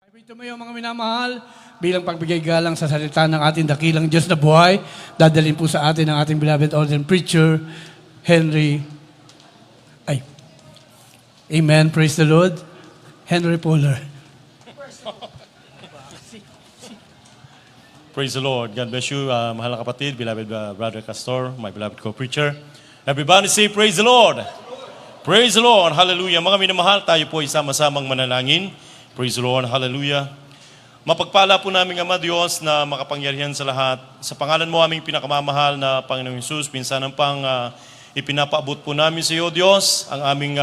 Ito mo yung mga minamahal, bilang pagbigay galang sa salita ng ating dakilang Diyos na buhay, dadalhin po sa atin ang ating beloved ordained preacher, Henry. Amen, praise the Lord. Henry Poller. Praise the Lord. God bless you, mahal na kapatid, beloved Brother Castor, my beloved co-preacher. Everybody say, praise the Lord. Praise the Lord. Hallelujah. Mga minamahal, tayo po ay sama-samang manalangin. Praise the Lord. Hallelujah. Mapagpala po namin, Ama Diyos, na makapangyarihan sa lahat. Sa pangalan mo aming pinakamamahal na Panginoong Hesus, pinsanang pang ipinapaabot po namin sa iyo, Diyos, ang aming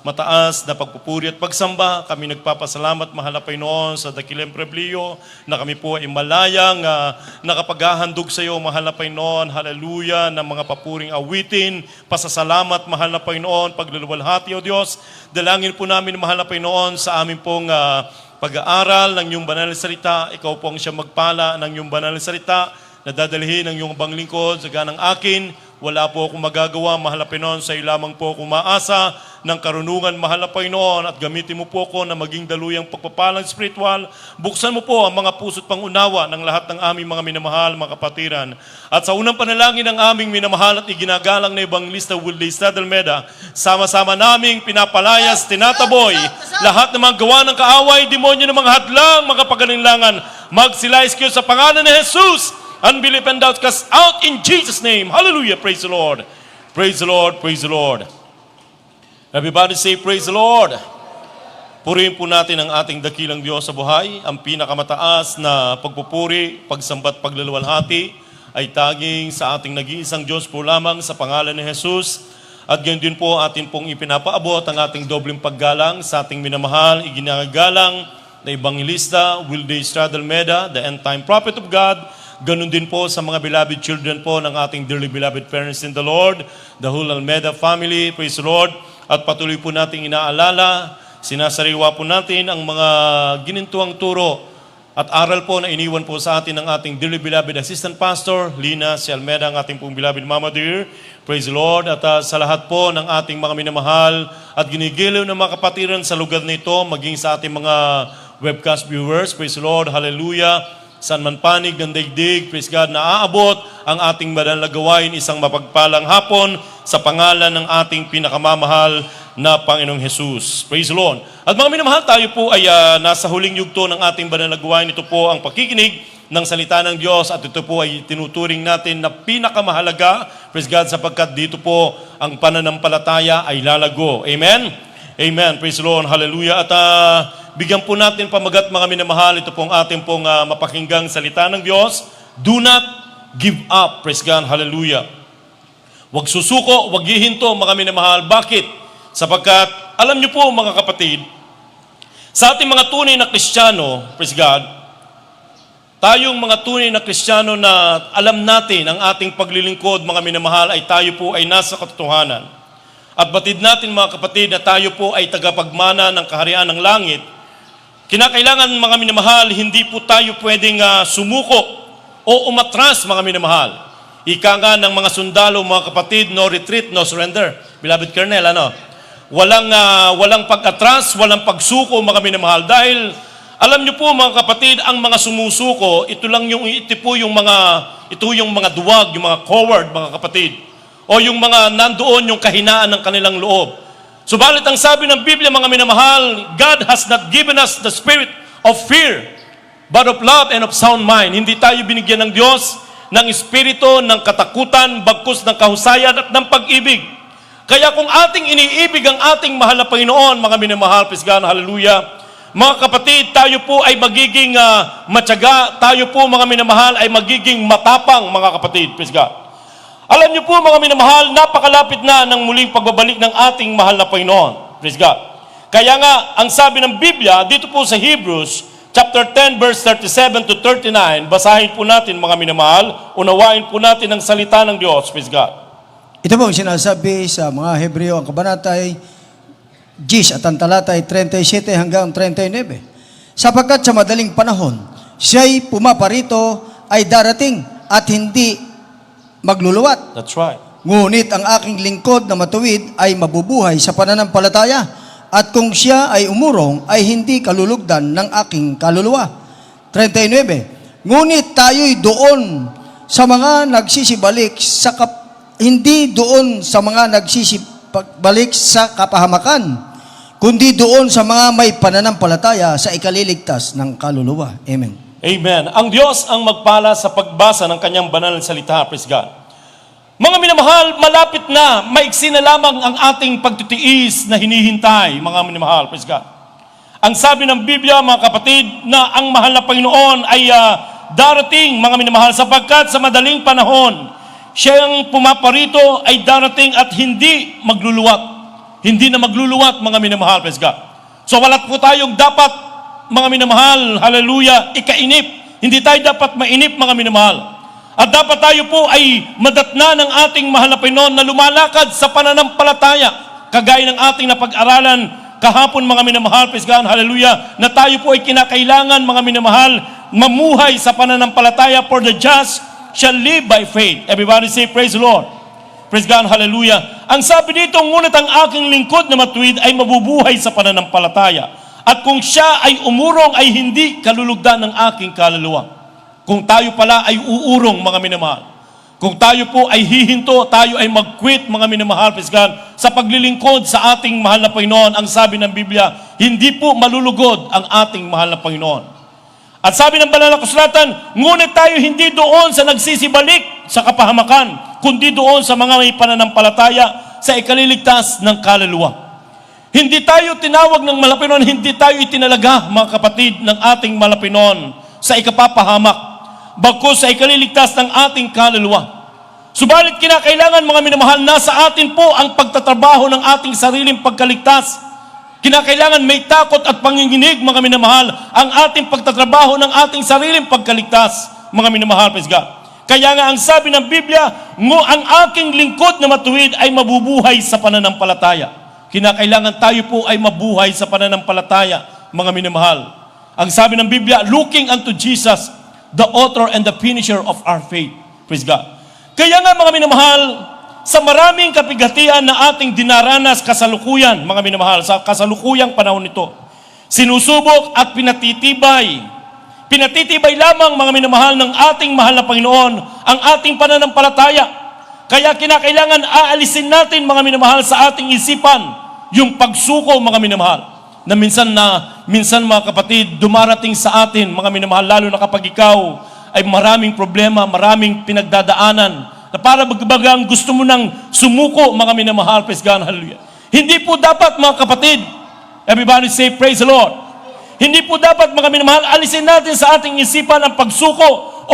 mataas na pagpupuri at pagsamba. Kami nagpapasalamat, mahal na Panginoon, sa dakilang pribilehiyo na kami po ay malayang nakapaghahandog sa iyo, mahal na Panginoon. Hallelujah, ng mga papuring awitin, pasasalamat, mahal na Panginoon, pagluluwalhati, O Diyos. Dalangin po namin, mahal na Panginoon, sa amin pong pag-aaral ng iyong banal na salita. Ikaw po ang siya magpala ng iyong banal na salita na dadalhin ng iyong banglingkod sa ganang akin. Wala po akong magagawa, mahal na Panginoon, sa iyo lamang po akong maasa ng karunungan, mahal na Panginoon, at gamitin mo po ako na maging daluyang pagpapalang spiritual. Buksan mo po ang mga puso't pangunawa ng lahat ng aming mga minamahal, mga kapatiran. At sa unang panalangin ng aming minamahal at iginagalang na Evangelista Wilde Stadalmeda, sama-sama naming pinapalayas, tinataboy, lahat ng mga gawa ng kaaway, demonyo ng mga hadlang, mga pagalinlangan, magsilais kayo sa pangalan ni Jesus. Unbelief and doubt cast out in Jesus' name. Hallelujah. Praise the Lord. Praise the Lord. Praise the Lord. Everybody say, praise the Lord. Purihin po natin ang ating dakilang Diyos sa buhay. Ang pinakamataas na pagpupuri, pagsambat, paglaluwalhati ay taging sa ating nag-iisang Diyos po lamang sa pangalan ni Jesus. At ganyan din po atin pong ipinapaabot ang ating dobleng paggalang sa ating minamahal, iginagalang na Evangelista Wilde Stradalmeda, the end-time prophet of God. Ganun din po sa mga beloved children po ng ating dearly beloved parents in the Lord, the whole Almeda family, praise the Lord. At patuloy po nating inaalala, sinasariwa po natin ang mga ginintuang turo at aral po na iniwan po sa atin ng ating dearly beloved assistant pastor, Lina C. Almeda, ang ating pong beloved mama dear, praise the Lord. At sa lahat po ng ating mga minamahal at ginigiliw ng mga kapatiran sa lugar nito, maging sa ating mga webcast viewers, praise the Lord, hallelujah. Saan man panig ng daigdig, praise God, na aabot ang ating banal na gawain, isang mapagpalang hapon sa pangalan ng ating pinakamamahal na Panginoong Jesus. Praise the Lord. At mga minamahal, tayo po ay nasa huling yugto ng ating banal na gawain. Ito po ang pakikinig ng salita ng Diyos at ito po ay tinuturing natin na pinakamahalaga, praise God, sapagkat dito po ang pananampalataya ay lalago. Amen? Amen. Praise the Lord. Hallelujah. At bigyan po natin pamagat, mga minamahal, ito pong ating pong mapakinggang salita ng Diyos. Do not give up. Praise God. Hallelujah. Huwag susuko, huwag hihinto, mga minamahal. Bakit? Sapagkat, alam niyo po, mga kapatid, sa ating mga tunay na Kristiyano, praise God, tayong mga tunay na Kristiyano na alam natin ang ating paglilingkod, mga minamahal, ay tayo po ay nasa katotohanan. At batid natin, mga kapatid, na tayo po ay tagapagmana ng kaharian ng langit. Kinakailangan, mga minamahal, hindi po tayo pwedeng sumuko o umatras, mga minamahal. Ika nga ng mga sundalo, mga kapatid, no retreat, no surrender. Beloved Colonel, ano? Walang pag-atras, walang pagsuko, mga minamahal. Dahil, alam niyo po, mga kapatid, ang mga sumusuko, ito po yung mga duwag, yung mga coward, mga kapatid. O yung mga nandoon, yung kahinaan ng kanilang loob. Subalit ang sabi ng Biblia, mga minamahal, God has not given us the spirit of fear, but of love and of sound mind. Hindi tayo binigyan ng Diyos ng espiritu ng katakutan, bagkus ng kahusayan at ng pag-ibig. Kaya kung ating iniibig ang ating mahal na Panginoon, mga minamahal, praise God, hallelujah, mga kapatid, tayo po ay magiging matyaga, tayo po, mga minamahal, ay magiging matapang, mga kapatid, praise God. Alam niyo po, mga minamahal, napakalapit na ng muling pagbabalik ng ating mahal na Panginoon. Praise God. Kaya nga, ang sabi ng Biblia, dito po sa Hebrews, chapter 10, verse 37 to 39, basahin po natin, mga minamahal, unawain po natin ang salita ng Diyos. Praise God. Ito po ang sinasabi sa mga Hebreo, ang kabanatay 10 at ang talatay 37 hanggang 39. Sapagkat sa madaling panahon, siya'y pumaparito ay darating at hindi magluluwat. That's right. Ngunit ang aking lingkod na matuwid ay mabubuhay sa pananampalataya at kung siya ay umurong, ay hindi kalulugdan ng aking kaluluwa. 39. Ngunit tayo'y doon sa mga nagsisibalik hindi doon sa mga nagsisibalik sa kapahamakan, kundi doon sa mga may pananampalataya sa ikaliligtas ng kaluluwa. Amen. Amen. Ang Diyos ang magpala sa pagbasa ng kanyang banal na salita. Praise God. Mga minamahal, malapit na, maiksi na lamang ang ating pagtitiis na hinihintay, mga minamahal. Praise God. Ang sabi ng Biblia, mga kapatid, na ang mahal na Panginoon ay darating, mga minamahal, sapagkat sa madaling panahon, siyang pumaparito ay darating at hindi magluluwat. Hindi na magluluwat, mga minamahal. Praise God. So walat po tayong dapat, mga minamahal, hallelujah, ikainip. Hindi tayo dapat mainip, mga minamahal. At dapat tayo po ay madatna ng ating mahal na Panginoon na lumalakad sa pananampalataya. Kagaya ng ating napag-aralan kahapon, mga minamahal, praise God, hallelujah, na tayo po ay kinakailangan, mga minamahal, mamuhay sa pananampalataya, for the just shall live by faith. Everybody say, praise the Lord. Praise God, hallelujah. Ang sabi dito, ngunit ang aking lingkod na matuwid ay mabubuhay sa pananampalataya. At kung siya ay umurong, ay hindi kalulugdan ng aking kaluluwa. Kung tayo pala ay uurong, mga minamahal. Kung tayo po ay hihinto, tayo ay mag-quit, mga minamahal, praise God, sa paglilingkod sa ating mahal na Panginoon. Ang sabi ng Biblia, hindi po malulugod ang ating mahal na Panginoon. At sabi ng banal na kasulatan, ngunit tayo hindi doon sa nagsisibalik sa kapahamakan, kundi doon sa mga may pananampalataya sa ikaliligtas ng kaluluwa. Hindi tayo tinawag ng mahal na Panginoon, hindi tayo itinalaga, mga kapatid, ng ating mahal na Panginoon sa ikapapahamak, bagkus sa ikaliligtas ng ating kaluluwa. Subalit kinakailangan, mga minamahal, nasa atin po ang pagtatrabaho ng ating sariling pagkaligtas. Kinakailangan may takot at panginginig, mga minamahal, ang ating pagtatrabaho ng ating sariling pagkaligtas, mga minamahal, praise God. Kaya nga ang sabi ng Biblia, ang aking lingkod na matuwid ay mabubuhay sa pananampalataya. Kinakailangan tayo po ay mabuhay sa pananampalataya, mga minamahal. Ang sabi ng Biblia, looking unto Jesus, the author and the finisher of our faith. Praise God. Kaya nga, mga minamahal, sa maraming kapigatian na ating dinaranas kasalukuyan, mga minamahal, sa kasalukuyang panahon nito, sinusubok at pinatitibay lamang, mga minamahal, ng ating mahal na Panginoon ang ating pananampalataya. Kaya kinakailangan aalisin natin, mga minamahal, sa ating isipan yung pagsuko, mga minamahal, na minsan, mga kapatid, dumarating sa atin, mga minamahal, lalo na kapag ikaw ay maraming problema, maraming pinagdadaanan, na para bagang gusto mo nang sumuko, mga minamahal, praise God, hallelujah. Hindi po dapat, mga kapatid, everybody say, praise the Lord. Hindi po dapat, mga minamahal, alisin natin sa ating isipan ang pagsuko o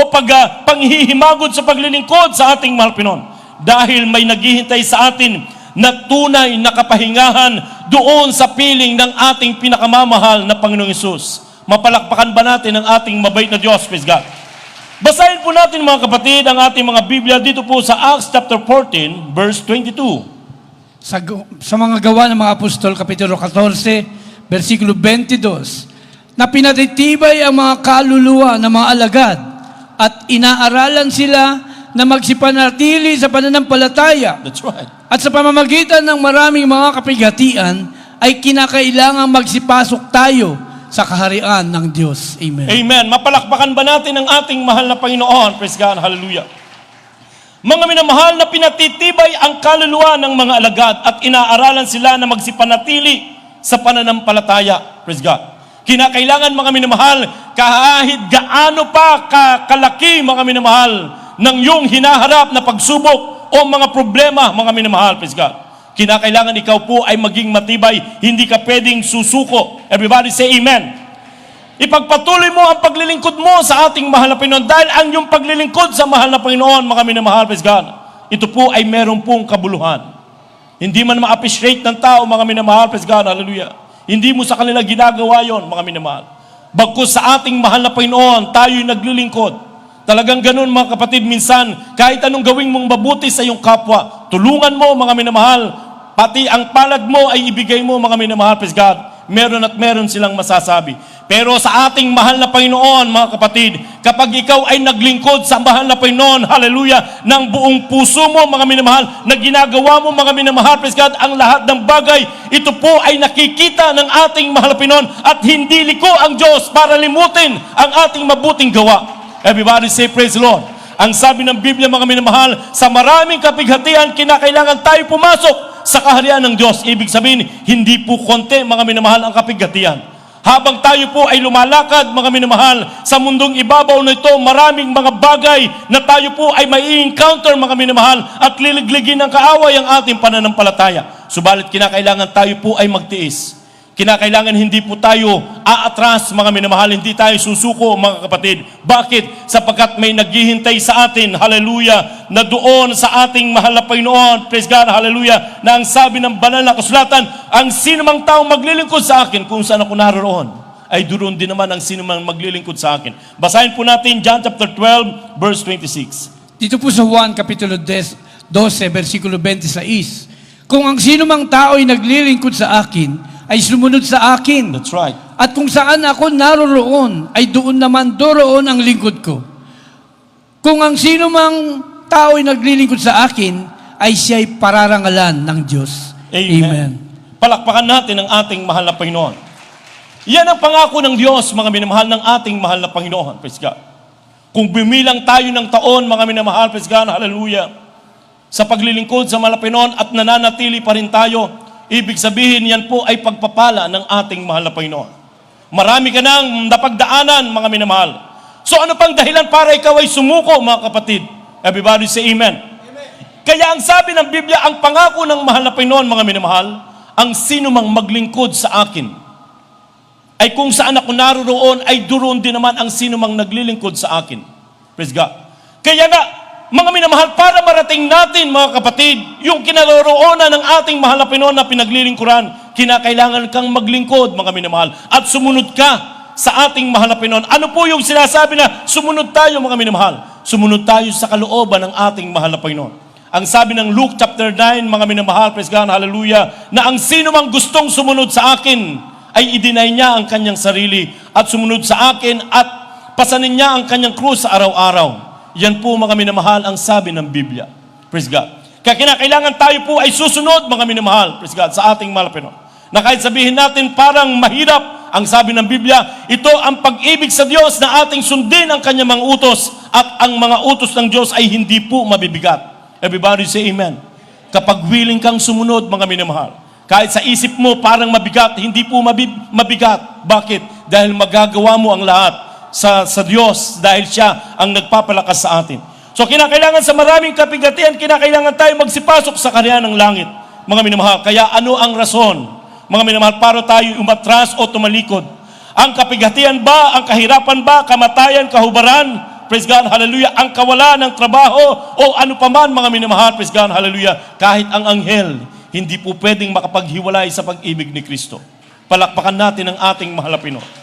panghihimagod sa paglilingkod sa ating mahal Panginoon. Dahil may naghihintay sa atin na tunay na kapahingahan doon sa piling ng ating pinakamamahal na Panginoong Hesus. Mapalakpakan ba natin ang ating mabait na Diyos? Praise God. Basahin po natin, mga kapatid, ang ating mga Biblia dito po sa Acts chapter 14, verse 22. Sa mga gawa ng mga apostol, kapitulo 14, versikulo 22, na pinatitibay ang mga kaluluwa ng mga alagad at inaaralan sila na magsipanatili sa pananampalataya. That's right. At sa pamamagitan ng maraming mga kapigatian, ay kinakailangang magsipasok tayo sa kaharian ng Diyos. Amen. Amen. Mapalakpakan ba natin ang ating mahal na Panginoon? Praise God. Hallelujah. Mga minamahal, na pinatitibay ang kaluluwa ng mga alagad at inaaralan sila na magsipanatili sa pananampalataya. Praise God. Kinakailangan, mga minamahal, kahit gaano pa kalaki, mga minamahal, ng iyong hinaharap na pagsubok o mga problema, mga minamahal, praise God. Kinakailangan ikaw po ay maging matibay, hindi ka pwedeng susuko. Everybody say amen. Ipagpatuloy mo ang paglilingkod mo sa ating mahal na Panginoon dahil ang iyong paglilingkod sa mahal na Panginoon, mga minamahal, praise God, ito po ay meron pong kabuluhan. Hindi man ma-appreciate ng tao, mga minamahal, praise God, hallelujah. Hindi mo sa kanila ginagawa yon, mga minamahal. Bagkus sa ating mahal na Panginoon, tayo'y naglilingkod. Talagang ganun, mga kapatid, minsan, kahit anong gawing mong mabuti sa iyong kapwa, tulungan mo, mga minamahal, pati ang palad mo ay ibigay mo, mga minamahal, praise God, meron at meron silang masasabi. Pero sa ating mahal na Panginoon, mga kapatid, kapag ikaw ay naglingkod sa mahal na Panginoon, hallelujah, ng buong puso mo, mga minamahal, na ginagawa mo, mga minamahal, praise God, ang lahat ng bagay, ito po ay nakikita ng ating mahal na Panginoon at hindi liko ang Diyos para limutin ang ating mabuting gawa. Everybody say, praise the Lord. Ang sabi ng Biblia, mga minamahal, sa maraming kapighatian, kinakailangan tayo pumasok sa kaharian ng Diyos. Ibig sabihin, hindi po konti, mga minamahal, ang kapighatian. Habang tayo po ay lumalakad, mga minamahal, sa mundong ibabaw na ito, maraming mga bagay na tayo po ay may encounter, mga minamahal, at liligligin ng kaaway ang ating pananampalataya. Subalit kinakailangan tayo po ay magtiis. Kinakailangan hindi po tayo aatras, mga minamahal, hindi tayo susuko, mga kapatid. Bakit? Sapagkat may naghihintay sa atin, hallelujah, na doon sa ating mahal na Panginoon, praise God, hallelujah, na ang sabi ng banal na kasulatan, ang sino mang taong maglilingkod sa akin, kung saan ako naroon, ay doon din naman ang sino mang maglilingkod sa akin. Basahin po natin John chapter 12, verse 26. Dito po sa Juan, Kapitulo 12, versikulo 26. Kung ang sino mang tao ay naglilingkod sa akin, ay sumunod sa akin. That's right. At kung saan ako naroroon, ay doon naman doroon ang lingkod ko. Kung ang sino mang tao ay naglilingkod sa akin, ay siya'y pararangalan ng Diyos. Amen. Palakpakan natin ang ating mahal na Panginoon. Yan ang pangako ng Diyos, mga minamahal, ng ating mahal na Panginoon. Praise God. Kung bimilang tayo ng taon, mga minamahal, praise God, hallelujah, sa paglilingkod sa mahal na Panginoon at nananatili pa rin tayo, ibig sabihin, yan po ay pagpapala ng ating mahal na Panginoon. Marami ka nang napagdaanan, mga minamahal. So ano pang dahilan para ikaw ay sumuko, mga kapatid? Everybody say amen. Kaya ang sabi ng Biblia, ang pangako ng mahal na Panginoon, mga minamahal, ang sino mang maglingkod sa akin, ay kung saan ako naroroon, ay duroon din naman ang sino mang naglilingkod sa akin. Praise God. Kaya nga, mga minamahal, para marating natin, mga kapatid, yung kinaroroonan ng ating mahal na Panginoon na pinaglilingkuran, kinakailangan kang maglingkod, mga minamahal, at sumunod ka sa ating mahal na Panginoon. Ano po yung sinasabi na sumunod tayo, mga minamahal? Sumunod tayo sa kalooban ng ating mahal na Panginoon. Ang sabi ng Luke chapter 9, mga minamahal, praise God, hallelujah, na ang sino mang gustong sumunod sa akin, ay i-deny niya ang kanyang sarili at sumunod sa akin at pasanin niya ang kanyang krus sa araw-araw. Yan po, mga minamahal, ang sabi ng Biblia. Praise God. Kaya kinakailangan tayo po ay susunod, mga minamahal, praise God, sa ating mahal na Panginoon. Na kahit sabihin natin parang mahirap, ang sabi ng Biblia, ito ang pag-ibig sa Diyos na ating sundin ang kanyang mga utos at ang mga utos ng Diyos ay hindi po mabibigat. Everybody say amen. Kapag willing kang sumunod, mga minamahal, kahit sa isip mo parang mabigat, hindi po mabigat. Bakit? Dahil magagawa mo ang lahat sa Diyos dahil siya ang nagpapalakas sa atin. So kinakailangan sa maraming kapigatian, kinakailangan tayo magsipasok sa kaharian ng langit, mga minamahal. Kaya ano ang rason, mga minamahal, para tayo umatras o tumalikod? Ang kapigatian ba, ang kahirapan ba, kamatayan, kahubaran, praise God, hallelujah, ang kawalan ng trabaho o ano paman, mga minamahal, praise God, hallelujah, kahit ang anghel, hindi po pwedeng makapaghiwalay sa pag-ibig ni Kristo. Palakpakan natin ang ating mahal na Panginoon.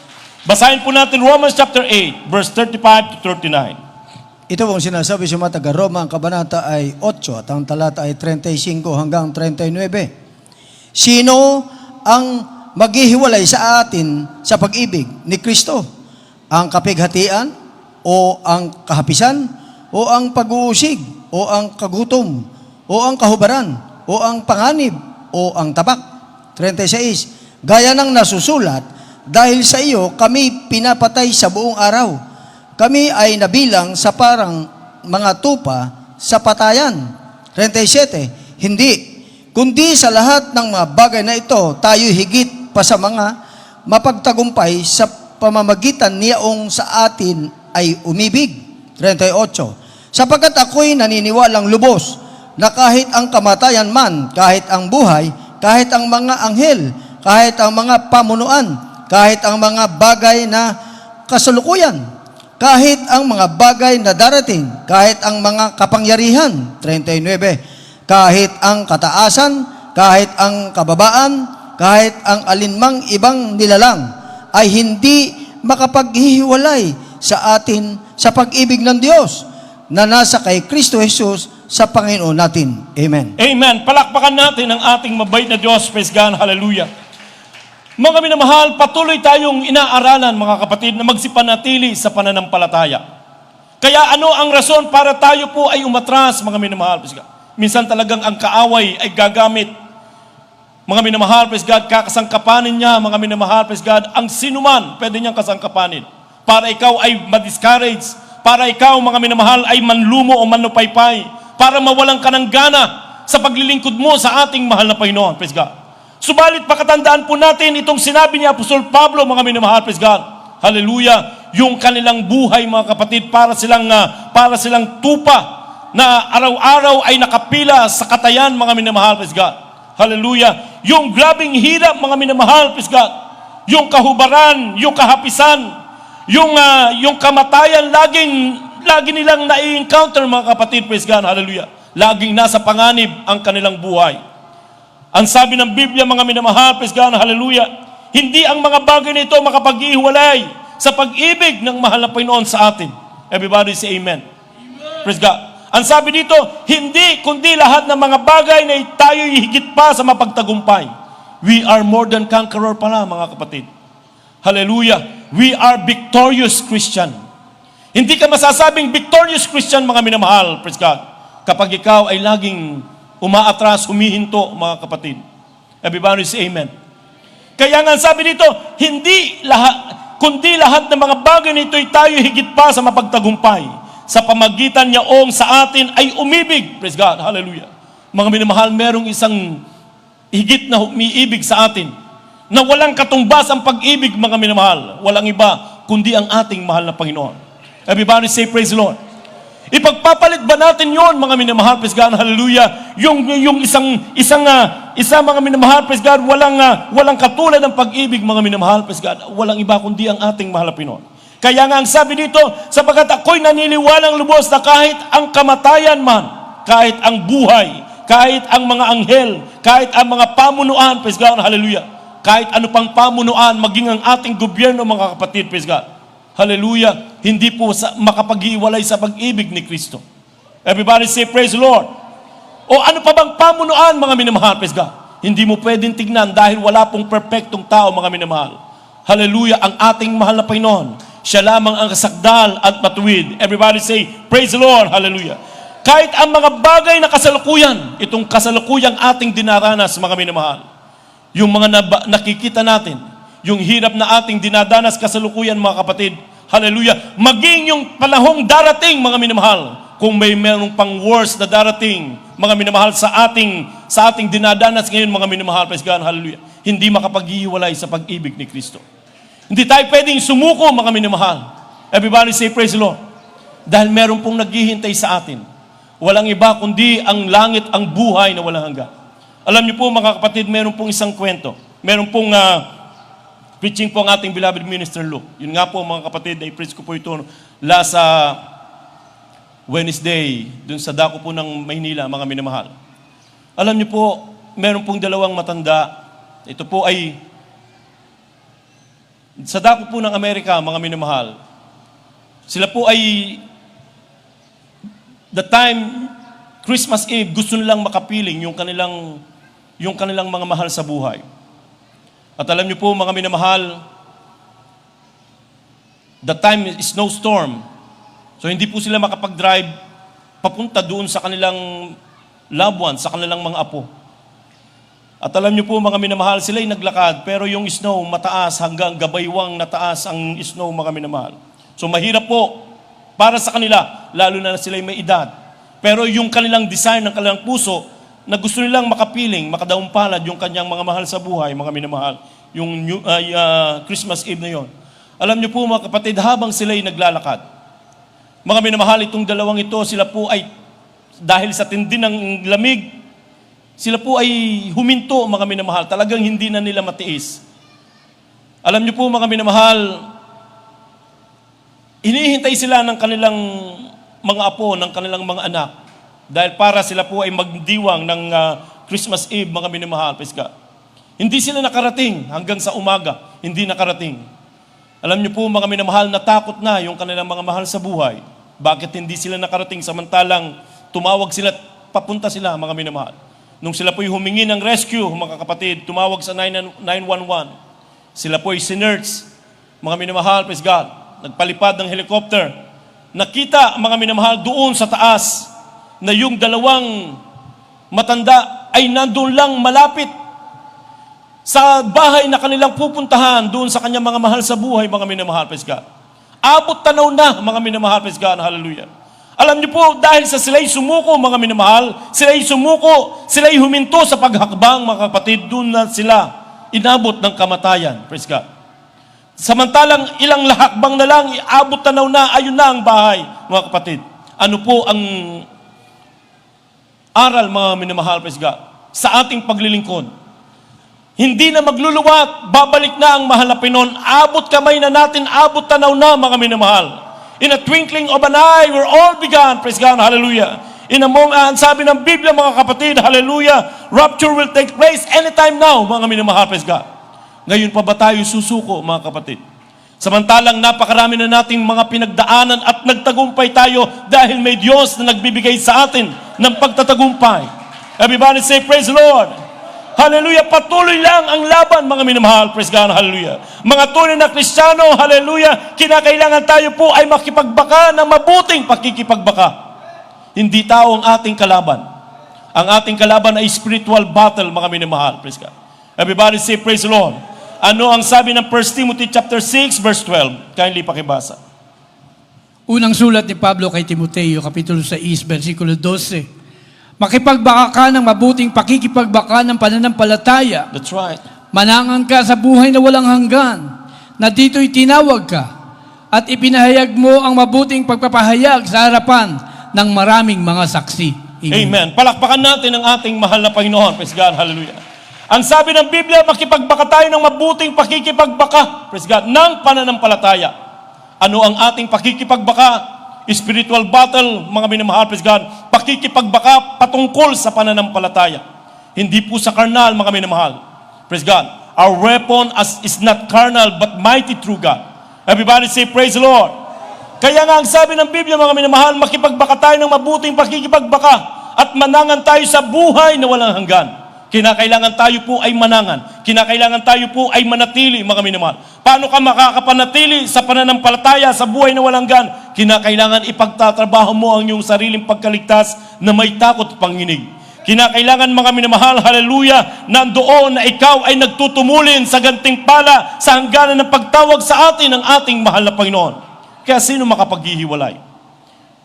Basahin po natin Romans chapter 8, verse 35 to 39. Ito pong sinasabi sa mga taga-Roma, ang kabanata ay 8 at ang talata ay 35 hanggang 39. Sino ang maghihiwalay sa atin sa pag-ibig ni Kristo? Ang kapighatian o ang kahapisan o ang pag-uusig o ang kagutom o ang kahubaran o ang panganib o ang tabak? 36. Gaya ng nasusulat, dahil sa iyo kami pinapatay sa buong araw. Kami ay nabilang sa parang mga tupa sa patayan. 37. Hindi, kundi sa lahat ng mga bagay na ito, tayo higit pa sa mga mapagtagumpay sa pamamagitan niyaong sa atin ay umibig. 38. Sapagkat ako'y naniniwalang lubos na kahit ang kamatayan man, kahit ang buhay, kahit ang mga anghel, kahit ang mga pamunuan, kahit ang mga bagay na kasalukuyan, kahit ang mga bagay na darating, kahit ang mga kapangyarihan, 39, kahit ang kataasan, kahit ang kababaan, kahit ang alinmang ibang nilalang, ay hindi makapaghihiwalay sa atin sa pag-ibig ng Diyos na nasa kay Kristo Jesus sa Panginoon natin. Amen. Amen. Palakpakan natin ang ating mabait na Diyos. Praise God. Hallelujah. Mga minamahal, patuloy tayong inaaralan, mga kapatid, na magsipanatili sa pananampalataya. Kaya ano ang rason para tayo po ay umatras, mga minamahal? Minsan talagang ang kaaway ay gagamit. Mga minamahal, praise God, kakasangkapanin niya, mga minamahal, praise God, ang sinuman, pwede niyang kasangkapanin. Para ikaw ay madiscourage, para ikaw, mga minamahal, ay manlumo o manupaypay, para mawalan ka ng gana sa paglilingkod mo sa ating mahal na Panginoon, praise God. Subalit pakatandaan po natin itong sinabi ni Apostol Pablo, mga minamahal, praise God. Hallelujah. Yung kanilang buhay, mga kapatid, para silang tupa na araw-araw ay nakapila sa katayan, mga minamahal, praise God. Hallelujah. Yung grabing hirap, mga minamahal, praise God. Yung kahubaran, yung kahapisan, yung kamatayan, lagi nilang nai-encounter, mga kapatid, praise God. Hallelujah. Laging nasa panganib ang kanilang buhay. Ang sabi ng Biblia, mga minamahal, praise God, hallelujah, hindi ang mga bagay na ito makapag-iwalay sa pag-ibig ng mahal na Panginoon sa atin. Everybody say amen. Praise God. Ang sabi dito, hindi kundi lahat ng mga bagay na tayo higit pa sa mapagtagumpay. We are more than conqueror pala, mga kapatid. Hallelujah. We are victorious Christian. Hindi ka masasabing victorious Christian, mga minamahal, praise God, kapag ikaw ay laging umaatras, humihinto, mga kapatid. Everybody say amen. Kaya nga sabi dito, hindi lahat, kundi lahat ng mga bagay nito ay tayo higit pa sa mapagtagumpay. Sa pamagitan niya sa atin ay umibig. Praise God. Hallelujah. Mga minamahal, merong isang higit na umiibig sa atin na walang katumbas ang pag-ibig, mga minamahal. Walang iba, kundi ang ating mahal na Panginoon. Everybody say praise the Lord. Ipagpapalit ba natin yon, mga minamahal, praise God, hallelujah, yung isang mga minamahal, praise God, walang katulad ng pag-ibig, mga minamahal, praise God, walang iba kundi ang ating mahal na Panginoon. Kaya nga ang sabi dito, sapagkat ako'y naniniwalang lubos na kahit ang kamatayan man, kahit ang buhay, kahit ang mga anghel, kahit ang mga pamunuan, praise God, hallelujah, kahit ano pang pamunuan, maging ang ating gobyerno, mga kapatid, praise God, hallelujah, hindi po makapag-iwalay sa pag-ibig ni Kristo. Everybody say, praise the Lord. O ano pa bang pamunuan, mga minamahal, praise God? Hindi mo pwedeng tignan dahil wala pong perfectong tao, mga minamahal. Hallelujah, ang ating mahal na Panginoon, siya lamang ang kasakdal at matuwid. Everybody say, praise the Lord, hallelujah. Kahit ang mga bagay na kasalukuyan, itong kasalukuyang ating dinaranas, mga minamahal, yung mga nakikita natin, yung hirap na ating dinadanas kasalukuyan, mga kapatid, hallelujah, maging yung panahong darating, mga minamahal, kung merong pang worse na darating, mga minamahal, sa ating dinadanas ngayon, mga minamahal, praise God, hallelujah, hindi makapag-iwalay sa pag-ibig ni Kristo. Hindi tayo pwedeng sumuko, mga minamahal. Everybody say praise the Lord. Dahil meron pong naghihintay sa atin. Walang iba kundi ang langit, ang buhay na walang hanggan. Alam niyo po, mga kapatid, meron pong isang kwento. Meron pong preaching po ang ating beloved Minister Luke. Yun nga po, mga kapatid, i-preach ko po ito last Wednesday, dun sa dako po ng Maynila, mga minamahal. Alam niyo po, meron pong dalawang matanda. Ito po ay sa dako po ng Amerika, mga minamahal. Sila po ay the time Christmas Eve, gusto nilang makapiling yung kanilang mga mahal sa buhay. At alam niyo po, mga minamahal, the time is snowstorm. So hindi po sila makapag-drive papunta doon sa kanilang loved ones, sa kanilang mga apo. At alam niyo po, mga minamahal, sila ay naglakad, pero yung snow mataas, hanggang gabaywang nataas ang snow, mga minamahal. So mahirap po para sa kanila, lalo na sila ay may edad. Pero yung kanilang design ng kanilang puso, na gusto nilang makapiling, makadaumpalad yung kanyang mga mahal sa buhay, mga minamahal, yung Christmas Eve na yon. Alam niyo po, mga kapatid, habang sila ay naglalakad, mga minamahal, itong dalawang ito, sila po ay, dahil sa tindi ng lamig, sila po ay huminto, mga minamahal, talagang hindi na nila matiis. Alam niyo po, mga minamahal, hinihintay sila ng kanilang mga apo, ng kanilang mga anak, dahil para sila po ay magdiwang ng Christmas Eve, mga minamahal, peska. Hindi sila nakarating hanggang sa umaga, hindi nakarating. Alam niyo po, mga minamahal, natakot na yung kanilang mga mahal sa buhay. Bakit hindi sila nakarating samantalang tumawag sila, papunta sila, mga minamahal. Nung sila po'y humingi ng rescue, mga kapatid, tumawag sa 911. Sila po ay sinerts. Mga minamahal, praise God, nagpalipad ng helicopter. Nakita, mga minamahal, doon sa taas na yung dalawang matanda ay nandun lang malapit sa bahay na kanilang pupuntahan doon sa kanyang mga mahal sa buhay, mga minamahal, praise God. Abot tanaw na, mga minamahal, praise God, hallelujah. Alam niyo po, dahil sa sila'y sumuko, mga minamahal, sila'y sumuko, sila'y huminto sa paghakbang, mga kapatid, doon na sila inabot ng kamatayan, praise God. Samantalang ilang lahakbang na lang, iabot tanaw na, ayun na ang bahay, mga kapatid. Ano po ang aral, mga minamahal, praise God, sa ating paglilingkod? Hindi na magluluwat, babalik na ang mahal na Panginoon. Abot kamay na natin, abot tanaw na, mga minamahal. In a twinkling of an eye, we're all begun. Praise God, hallelujah. In a moment, sabi ng Biblia, mga kapatid, hallelujah, rapture will take place anytime now, mga minamahal, praise God. Ngayon pa ba tayo susuko, mga kapatid? Samantalang napakarami na nating mga pinagdaanan at nagtagumpay tayo dahil may Diyos na nagbibigay sa atin ng pagtatagumpay. Everybody say, praise the Lord. Hallelujah, patuloy lang ang laban, mga minamahal, praise God, hallelujah. Mga tunay na Kristiyano, hallelujah, kinakailangan tayo po ay makipagbaka ng mabuting pakikipagbaka. Hindi tao ang ating kalaban. Ang ating kalaban ay spiritual battle, mga minamahal, praise God. Everybody say, praise the Lord. Ano ang sabi ng 1 Timothy chapter 6, verse 12? Kindly pakibasa. Unang sulat ni Pablo kay Timoteo, Kapitulo 6, versikulo 12. Makipagbaka ka ng mabuting pakikipagbaka ng pananampalataya. That's right. Manangan ka sa buhay na walang hanggan, na dito'y tinawag ka, at ipinahayag mo ang mabuting pagpapahayag sa harapan ng maraming mga saksi. Amen. Palakpakan natin ang ating mahal na Panginoon. Praise God, hallelujah. Ang sabi ng Biblia, makipagbaka tayo ng mabuting pakikipagbaka, praise God, ng pananampalataya. Ano ang ating pakikipagbaka? Spiritual battle, mga minamahal, praise God, pakikipagbaka patungkol sa pananampalataya. Hindi po sa karnal, mga minamahal. Praise God. Our weapon is not carnal, but mighty through God. Everybody say, praise the Lord. Kaya nga ang sabi ng Biblia, mga minamahal, makipagbaka tayo ng mabuting pakikipagbaka at manangan tayo sa buhay na walang hanggan. Kinakailangan tayo po ay manangan. Kinakailangan tayo po ay manatili, mga minamahal. Paano ka makakapanatili sa pananampalataya sa buhay na walang hanggan? Kinakailangan ipagtatrabaho mo ang iyong sariling pagkaligtas na may takot at panginig. Kinakailangan, mga minamahal, hallelujah, nandoon na ikaw ay nagtutumulin sa gantimpala sa hangganan ng pagtawag sa atin ng ating mahal na Panginoon. Kaya sino makapaghihiwalay?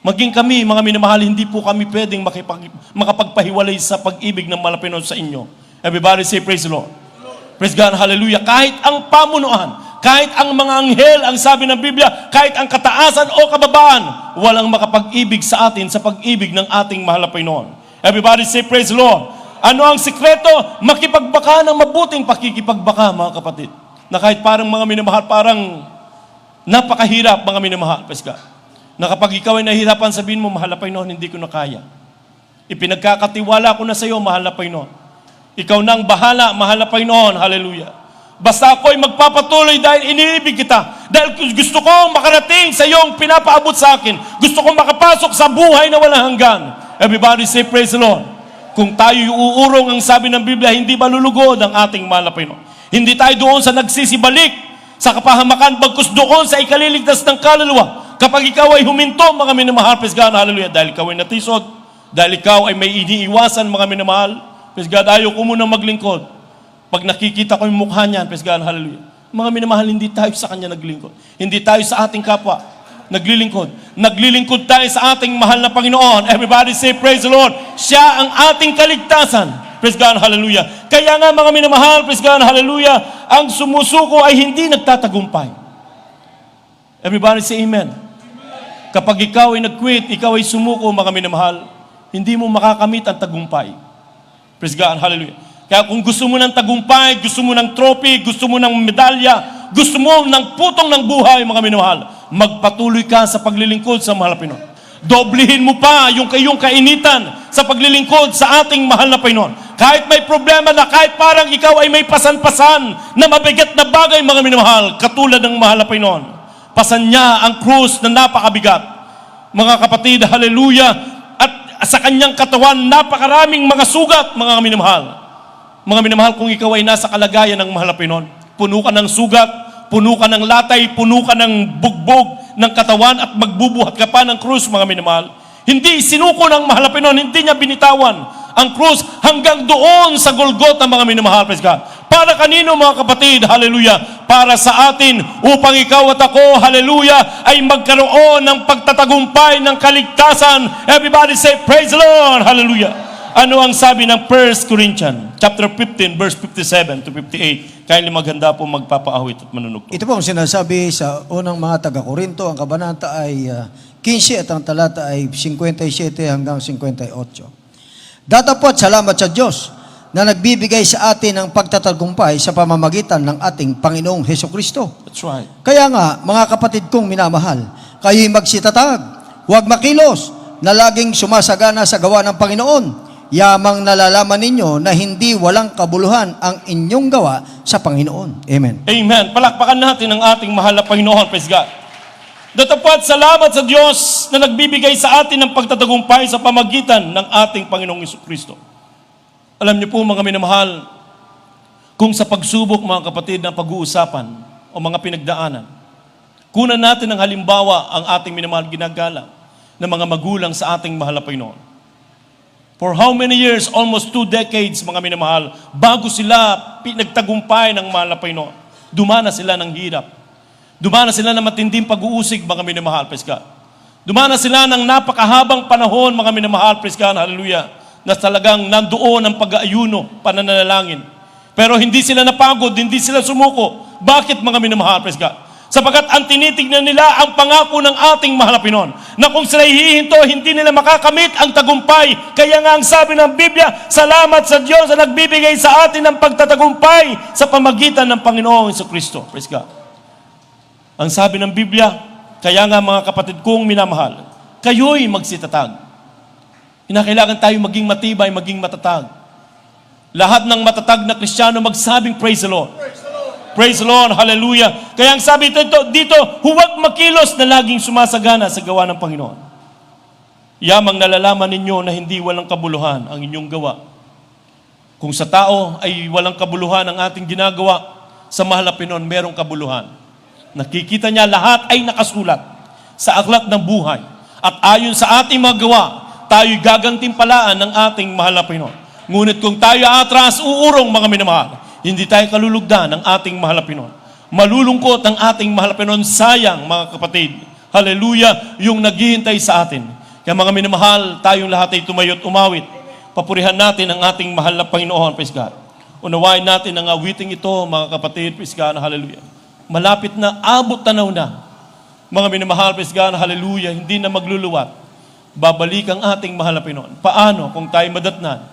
Maging kami, mga minamahal, hindi po kami pwedeng makapagpahiwalay sa pag-ibig ng mahal na Panginoon sa inyo. Everybody say, praise the Lord. Praise God, hallelujah. Kahit ang pamunuan, kahit ang mga anghel, ang sabi ng Biblia, kahit ang kataasan o kababaan, walang makapag-ibig sa atin sa pag-ibig ng ating mahal na Panginoon. Everybody say, praise the Lord. Ano ang sikreto? Makipagbaka ng mabuting pakikipagbaka, mga kapatid. Na kahit parang mga minamahal, parang napakahirap, mga minamahal. Praise God. Na kapag ikaw ay nahihirapan, sabihin mo, mahal na Panginoon, hindi ko na kaya. Ipinagkakatiwala ko na sa iyo, mahal na Panginoon. Ikaw na ang bahala, mahal na Panginoon. Hallelujah. Basta ako ay magpapatuloy dahil iniibig kita. Dahil gusto kong makarating sa iyong pinapaabot sa akin. Gusto kong makapasok sa buhay na walang hanggan. Everybody say, praise the Lord. Kung tayo uurong, ang sabi ng Biblia, hindi malulugod ang ating mahal na Panginoon. Hindi tayo doon sa nagsisibalik sa kapahamakan, bagkus doon sa ikaliligtas ng kaluluwa. Kapag ikaw ay huminto, mga minamahal, praise God, hallelujah, dahil ikaw ay natisod, dahil ikaw ay may iniiwasan, mga minamahal, praise God, ayaw ko munang maglingkod. Pag nakikita ko yung mukha niyan, praise God, hallelujah. Mga minamahal, hindi tayo sa kanya naglingkod. Hindi tayo sa ating kapwa naglilingkod. Naglilingkod tayo sa ating mahal na Panginoon. Everybody say, praise the Lord. Siya ang ating kaligtasan. Praise God, hallelujah. Kaya nga, mga minamahal, praise God, hallelujah, ang sumusuko ay hindi nagtatagumpay. Everybody say amen. Kapag ikaw ay nag-quit, ikaw ay sumuko, mga minamahal, hindi mo makakamit ang tagumpay. Praise God, hallelujah. Kaya kung gusto mo ng tagumpay, gusto mo ng trophy, gusto mo ng medalya, gusto mo ng putong ng buhay, mga minamahal, magpatuloy ka sa paglilingkod sa mahal na Panginoon. Doblihin mo pa yung kayong kainitan sa paglilingkod sa ating mahal na Panginoon. Kahit may problema na, kahit parang ikaw ay may pasan-pasan na mabigat na bagay, mga minamahal, katulad ng mahal na Panginoon. Pasan niya ang krus na napakabigat. Mga kapatid, hallelujah, at sa kanyang katawan, napakaraming mga sugat, mga minamahal. Mga minamahal, kung ikaw ay nasa kalagayan ng mahal na Panginoon, puno ka ng sugat, puno ka ng latay, puno ka ng bugbog ng katawan at magbubuhat ka pa ng krus, mga minamahal. Hindi sinuko ng mahal na Panginoon, hindi niya binitawan ang krus hanggang doon sa Golgotha, mga minamahal. Praise God. Para kanino, mga kapatid? Hallelujah. Para sa atin, upang ikaw at ako, hallelujah, ay magkaroon ng pagtatagumpay ng kaligtasan. Everybody say, praise the Lord. Hallelujah. Ano ang sabi ng 1 Corinthians chapter 15 verse 57 to 58? Kaya maganda po magpapaawit at manunugtong. Ito po ang sinasabi sa unang mga taga-Korinto. Ang kabanata ay 15 at ang talata ay 57 hanggang 58. Datapwat salamat sa Diyos na nagbibigay sa atin ng pagtatagumpay sa pamamagitan ng ating Panginoong Hesukristo. That's right. Kaya nga, mga kapatid kong minamahal, kayo'y magsitatag, huwag makilos, na laging sumasagana sa gawa ng Panginoon. Yamang nalalaman ninyo na hindi walang kabuluhan ang inyong gawa sa Panginoon. Amen. Amen. Palakpakan natin ang ating mahal na Panginoon. Praise God. Datapwat salamat sa Diyos na nagbibigay sa atin ng pagtatagumpay sa pamagitan ng ating Panginoong Hesukristo. Alam niyo po, mga minamahal, kung sa pagsubok, mga kapatid, na pag-uusapan o mga pinagdaanan, kunan natin ng halimbawa ang ating minamahal ginagala ng mga magulang sa ating mahal na Panginoon. For how many years? Almost 2 decades, mga minamahal, bago sila pinagtagumpay ng mahal na Panginoon. Dumana sila ng hirap. Dumana sila ng matinding pag-uusig, mga minamahal, praise God. Dumana sila ng napakahabang panahon, mga minamahal, praise God, hallelujah, na talagang nandoon ang pag-aayuno, pananalangin. Pero hindi sila napagod, hindi sila sumuko. Bakit, mga minamahal, praise God? Sapagkat ang tinitignan nila ang pangako ng ating mahal na Panginoon, na kung sila hihinto, hindi nila makakamit ang tagumpay. Kaya nga ang sabi ng Biblia, salamat sa Diyos na nagbibigay sa atin ng pagtatagumpay sa pamagitan ng Panginoong Hesukristo. Praise God. Ang sabi ng Biblia, kaya nga mga kapatid kong minamahal, kayo'y magsitatag. Kinakailangan tayo maging matibay, maging matatag. Lahat ng matatag na Kristiyano magsabing, praise the Lord. Praise the Lord, hallelujah. Kaya ang sabi dito, huwag makilos na laging sumasagana sa gawa ng Panginoon. Yamang nalalaman ninyo na hindi walang kabuluhan ang inyong gawa. Kung sa tao ay walang kabuluhan ang ating ginagawa, sa mahal na Panginoon merong kabuluhan. Nakikita niya lahat ay nakasulat sa aklat ng buhay. At ayon sa ating mga gawa, tayo'y gagantimpalaan ng ating mahal na Panginoon. Ngunit kung tayo atras, uurong, mga minamahal, hindi tayo kalulugdan ng ating mahal na Panginoon. Malulungkot ang ating mahal na Panginoon. Sayang, mga kapatid. Hallelujah, yung naghihintay sa atin. Kaya mga minamahal, tayong lahat ay tumayo't umawit. Papurihan natin ang ating mahal na Panginoon, praise God. Unawain natin ang awiting ito, mga kapatid, praise God, hallelujah. Malapit na, abot tanaw na. Mga minamahal, praise God, hallelujah, hindi na magluluwat. Babalik ang ating mahal na Panginoon. Paano kung tayo madatnan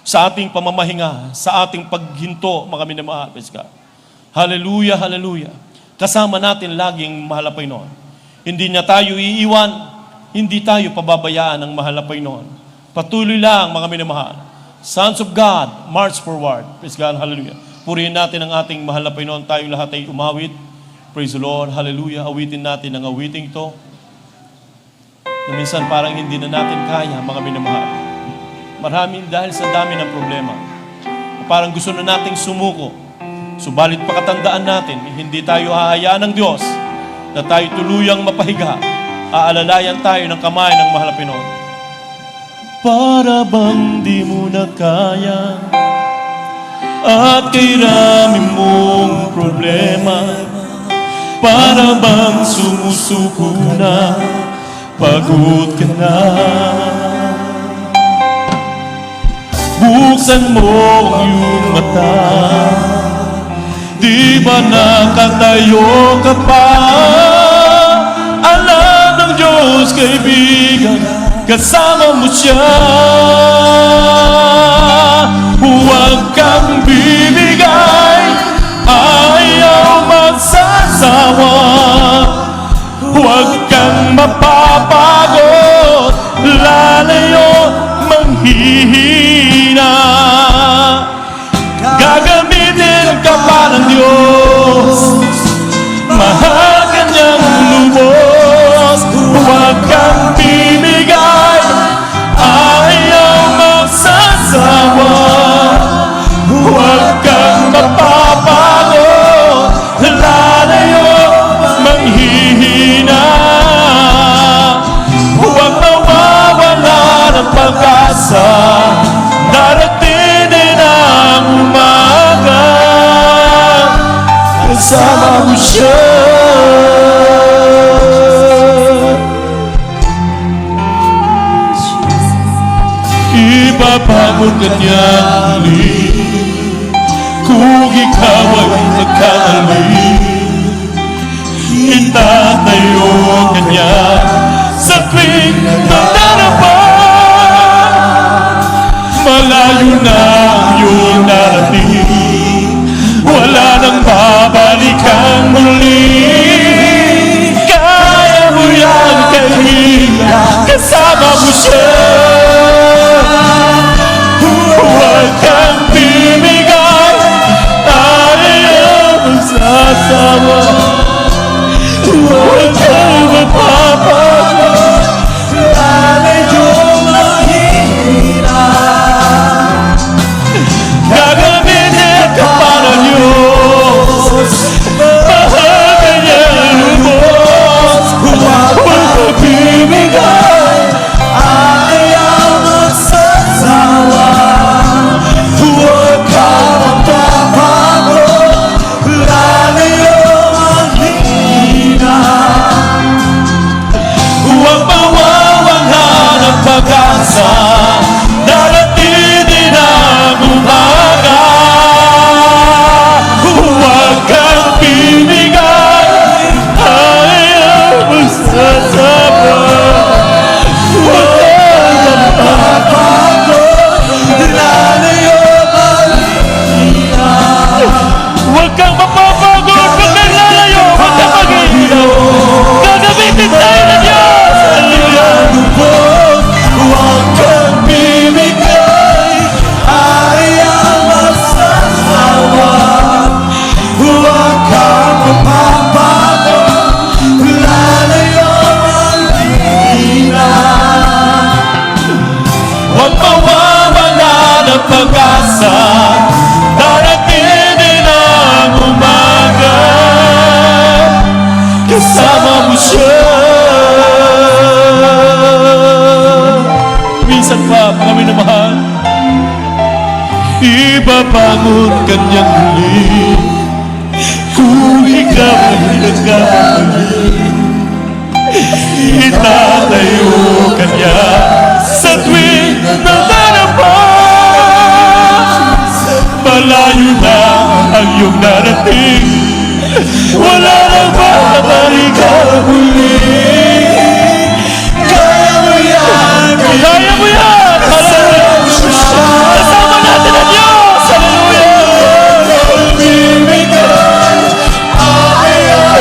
sa ating pamamahinga, sa ating paghinto, mga minamahal, praise God. Hallelujah, hallelujah. Kasama natin laging mahal na Panginoon. Hindi niya tayo iiwan, hindi tayo pababayaan ng mahal na Panginoon. Patuloy lang, mga minamahal. Sons of God, march forward. Praise God, hallelujah. Purihin natin ang ating mahal na Panginoon. Tayong lahat ay umawit. Praise the Lord, hallelujah. Awitin natin ang awiting ito. Na minsan parang hindi na natin kaya, mga minamahal. Maraming dahil sa dami ng problema. Parang gusto na nating sumuko. Subalit pakatandaan natin, hindi tayo hahayaan ng Diyos na tayo tuluyang mapahiga. Aalalayan tayo ng kamay ng mahal na Panginoon. Para bang di mo na kaya at kay rami mong problema, para bang sumusuko na, pagod ka na. Buksan mo ang iyong mata, di ba nakatayo ka pa? Alam ng Diyos, kaibigan, kasama mo siya. Huwag kang bibigay, ayaw magsasawa. Huwag kang mapapagod, lalayo manghihina. Gagamitin ka pa ng Diyos, mahal ka niyang lubos. Huwag kang bibigay, ayaw magsasawa. Huwag kang mapapagod, ibabangon ka niya muli. Kung ikaw ay nagkamali, itatayo ka niya sa tuwing magdarapa. Malayo na yung narating, wala nang babalikan muli. Kaya mo yan, kaibigan, kasama mo siya. Huwag kang bibigay, ayaw magsasawa. Huwag kang mapapagod, alayo mahina. Gagamitin ka pa ng Diyos, mahal ka niya lubos. Huwag kang bibigay, ayaw magsasawa. Huwag kang mapapagod, alayo mahina. Huwag mawawala ng pag-asa, darating din ang umaga. Huwag kang bibigay, ayaw magsasawa. Huwag kang mapapagod, lalayo mahina. Huwag kang mapapagod, huwag kang lalayo, huwag kang maghihinaw. Gagamitin tayo ng Diyos. Huwag kang bibigay, ayaw magsasawa. Huwag kang mapapagod, lalayo mahina. Huwag mawawala ng pag-asa, darating din ang umaga. Kasama mo siya. Minsan pa, mga minamahal, ibabangon ka niyang muli. Kung ikaw ay nagkamali, itatayo ka niya sa tuwing nadarapa. Malayo na ang iyong narating, wala nang babalikan muli. Kaya mo yan, kaya mo yan. Kasama natin ang Diyos. Hallelujah. Bibigay, ayaw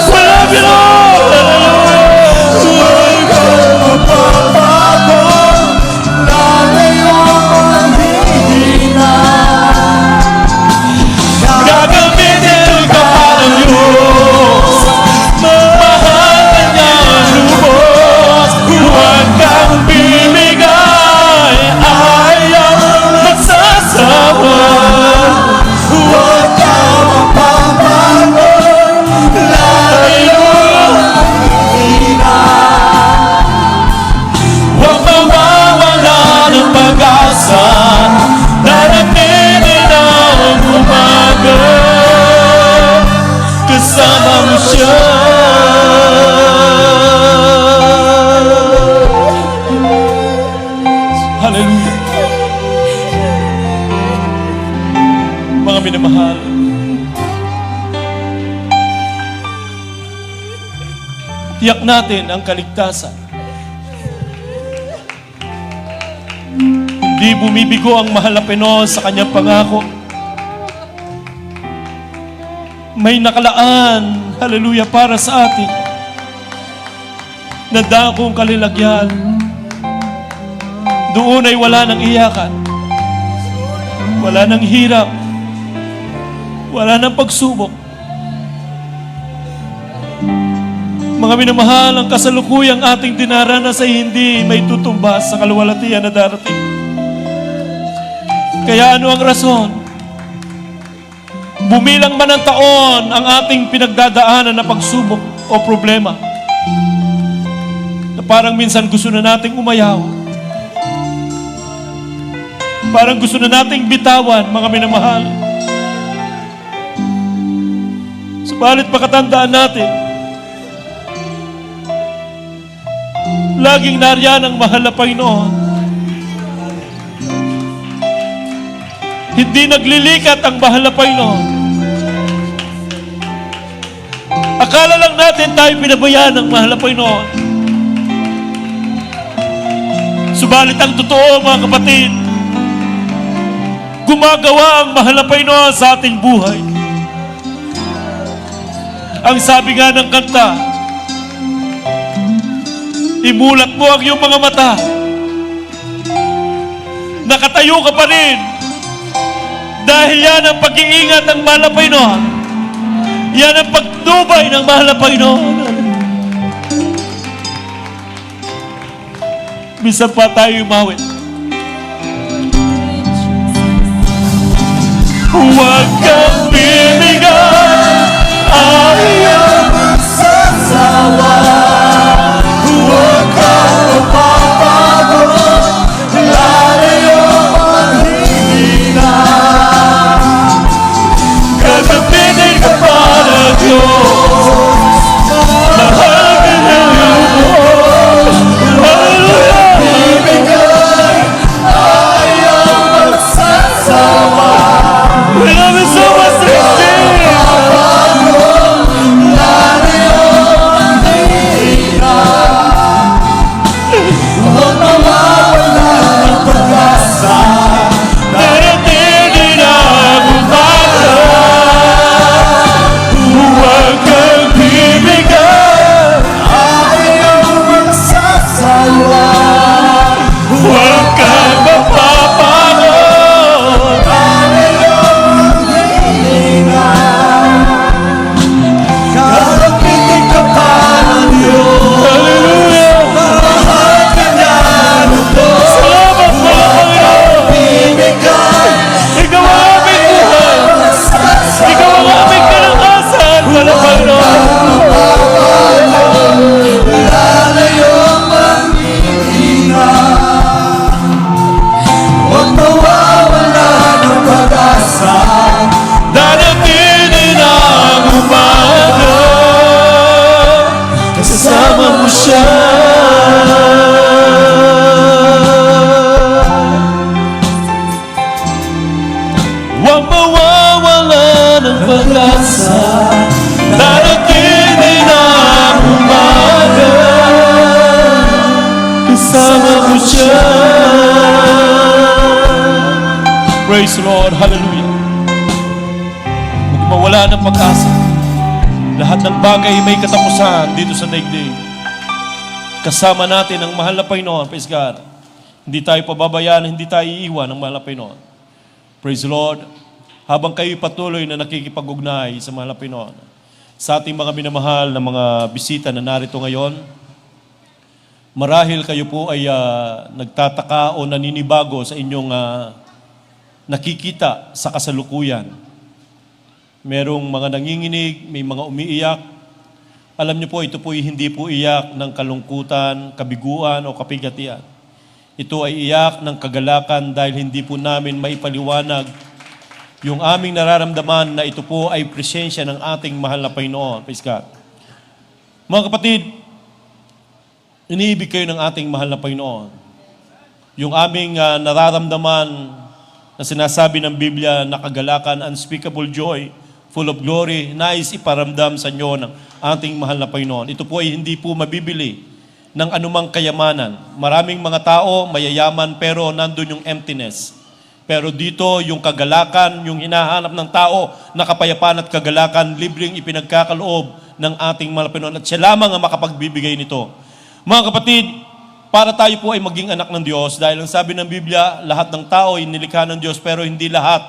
wala biro. Huwag kang mapapagod, lalayo mahina. Gagamitin ka pa ng Diyos, mahal ka niya lubos. Huwag kang bibigay, ayaw magsasawa. Huwag kang mapapagod, lalayo mahina. Huwag mawawala ng pag-asa, darating din ang umaga. Kasama mo siya. Hallelujah. Mga minamahal, tiyak natin ang kaligtasan. Hindi bumibigo ang mahal na Panginoon sa kanyang pangako. May nakalaan, hallelujah, para sa atin na dakong kalilagyan. Doon ay wala ng iyakan, wala ng hirap, wala ng pagsubok. Mga minamahal, ang kasalukuyang ating dinaranas ay hindi may tutumbas sa kaluwalhatian na darating. Kaya ano ang rason? Bumilang man ang taon ang ating pinagdadaanan na pagsubok o problema, na parang minsan gusto na nating umayaw, parang gusto na nating bitawan, mga minamahal. Subalit pakatandaan natin, laging nariyan ang mahal na Panginoon Hindi naglilikat ang mahal na Panginoon. Akala lang natin tayo pinabayaan ng mahal na Panginoon. Subalit ang totoo, mga kapatid, gumagawa ang mahal na Panginoon sa ating buhay. Ang sabi nga ng kanta, imulat mo ang iyong mga mata. Nakatayo ka pa rin. Dahil yan ang pag-iingat ng mahal na Panginoon. Yan ang pagtubay ng mahal na Panginoon. Minsan pa tayo umawit. Huwag kang bibigay, ayaw magsasawa. Huwag kang mapapagod, lalayo ang hihina. Gagapitin ka pa ng Diyos, mahal ka ng lubos. Hallelujah! Bibigay, ayaw magsasawa. We love you so much, huwag mawawala ng pag-asa. Darating din ang umaga, kasama mo siya. Praise the Lord, hallelujah. Huwag mawala ng pag-asa. Lahat ng bagay may katapusan dito sa daigdig. Kasama natin ang mahal na Panginoon, praise God. Hindi tayo pababayaan, hindi tayo iiwan ng mahal na Panginoon. Praise the Lord. Habang kayo patuloy na nakikipag-ugnay sa mahal na Panginoon, sa ating mga minamahal na mga bisita na narito ngayon, marahil kayo po ay nagtataka o naninibago sa inyong nakikita sa kasalukuyan. Merong mga nanginginig, may mga umiiyak. Alam niyo po, ito po hindi po iyak ng kalungkutan, kabiguan o kapigatian. Ito ay iyak ng kagalakan dahil hindi po namin maipaliwanag yung aming nararamdaman na ito po ay presensya ng ating mahal na Panginoon. Praise God. Mga kapatid, iniibig kayo ng ating mahal na Panginoon. Yung aming nararamdaman na sinasabi ng Biblia na kagalakan, unspeakable joy, full of glory, nais iparamdam sa inyo ng ating mahal na Panginoon. Ito po ay hindi po mabibili ng anumang kayamanan. Maraming mga tao mayayaman pero nandun yung emptiness. Pero dito yung kagalakan, yung hinahanap ng tao na kapayapaan at kagalakan, libreng ipinagkakaloob ng ating mahal na Panginoon at siya lamang ang makapagbibigay nito. Mga kapatid, para tayo po ay maging anak ng Diyos dahil ang sabi ng Biblia, lahat ng tao ay nilikha ng Diyos pero hindi lahat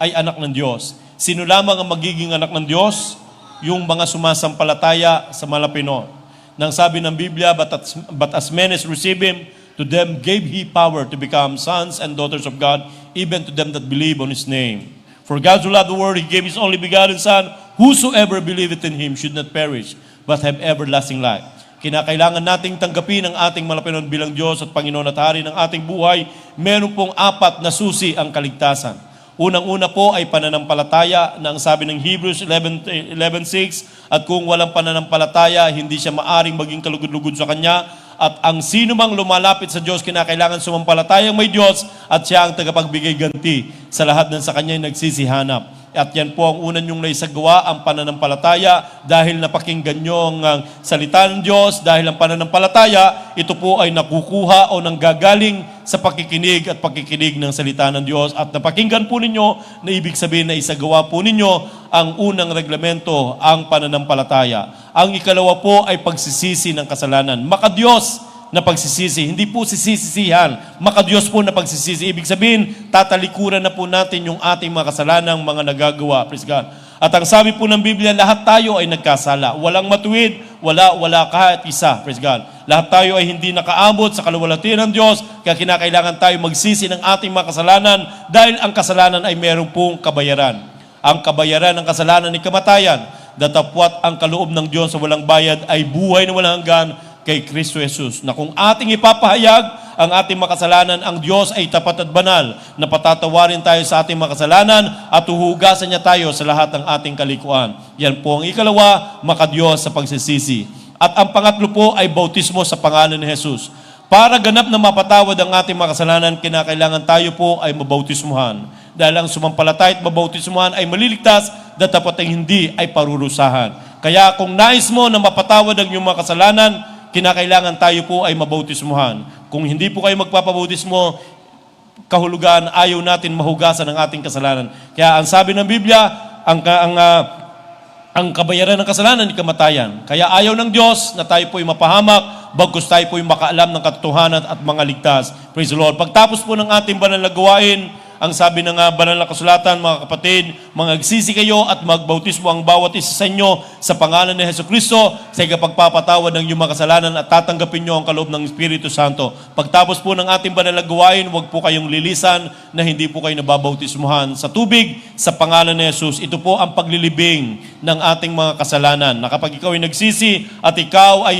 ay anak ng Diyos. Sino lamang ang magiging anak ng Diyos? Yung mga sumasampalataya sa mahal na Panginoon. Nang sabi ng Biblia, but as many as receive Him, to them gave He power to become sons and daughters of God, even to them that believe on His name. For God so loved the world, He gave His only begotten Son, whosoever believeth in Him should not perish, but have everlasting life. Kinakailangan nating tanggapin ang ating mahal na Panginoon bilang Diyos at Panginoon at Hari ng ating buhay. Meron pong 4 na susi ang kaligtasan. Unang-una po ay pananampalataya na ang sabi ng Hebrews 11:6, at kung walang pananampalataya, hindi siya maaring maging kalugod-lugod sa Kanya. At ang sino mang lumalapit sa Diyos, kinakailangan sumampalatayang may Diyos at siya ang tagapagbigay ganti sa lahat ng sa kanya'y nagsisihanap. At yan po ang una niyong naisagawa, ang pananampalataya, dahil napakinggan niyo ang salita ng Diyos, dahil ang pananampalataya, ito po ay nakukuha o nanggagaling sa pakikinig at pakikinig ng salita ng Diyos. At napakinggan po ninyo na ibig sabihin na isagawa po ninyo ang unang reglamento, ang pananampalataya. Ang ikalawa po ay pagsisisi ng kasalanan. Makadiyos na pagsisisi, hindi po sisisihan, makadiyos po na pagsisisi. Ibig sabihin, tatalikuran na po natin yung ating mga kasalanang mga nagagawa. Praise God. At ang sabi po ng Biblia, lahat tayo ay nagkasala. Walang matuwid, wala kahit isa. Praise God. Lahat tayo ay hindi nakaabot sa kaluwalhatian ng Diyos, kaya kinakailangan tayo magsisi ng ating mga kasalanan dahil ang kasalanan ay meron pong kabayaran. Ang kabayaran ng kasalanan ay kamatayan. Datapwat ang kaloob ng Diyos sa walang bayad ay buhay na walang hanggan kay Kristo Jesus, na kung ating ipapahayag ang ating makasalanan, ang Diyos ay tapat at banal na patatawarin tayo sa ating makasalanan at uhugasan niya tayo sa lahat ng ating kalikuan. Yan po ang ikalawa, makadiyos sa pagsisisi. At ang pangatlo po ay bautismo sa pangalan ni Jesus. Para ganap na mapatawad ang ating makasalanan, kinakailangan tayo po ay mabautismuhan. Dahil ang sumampalataya at mabautismuhan ay maliligtas, datapat ay hindi ay parurusahan. Kaya kung nais mo na mapatawad ang iyong makasalanan, kinakailangan tayo po ay mabautismuhan. Kung hindi po kayo magpapabautismo, kahulugan, ayaw natin mahugasan ang ating kasalanan. Kaya ang sabi ng Biblia, ang kabayaran ng kasalanan ay kamatayan. Kaya ayaw ng Diyos na tayo po ay mapahamak, bagkus tayo po ay makaalam ng katotohanan at mga ligtas. Praise the Lord. Pagtapos po ng ating banal na gawain, ang sabi ng banal na kasulatan, mga kapatid, mangagsisi kayo at magbautismo ang bawat isa sa inyo sa pangalan ni Jesucristo sa ikapagpapatawad ng iyong mga kasalanan at tatanggapin nyo ang kaloob ng Espiritu Santo. Pagtapos po ng ating banal na gawain, huwag po kayong lilisan na hindi po kayo nababautismuhan sa tubig sa pangalan ni Jesus. Ito po ang paglilibing ng ating mga kasalanan. Na kapag ikaw ay nagsisi at ikaw ay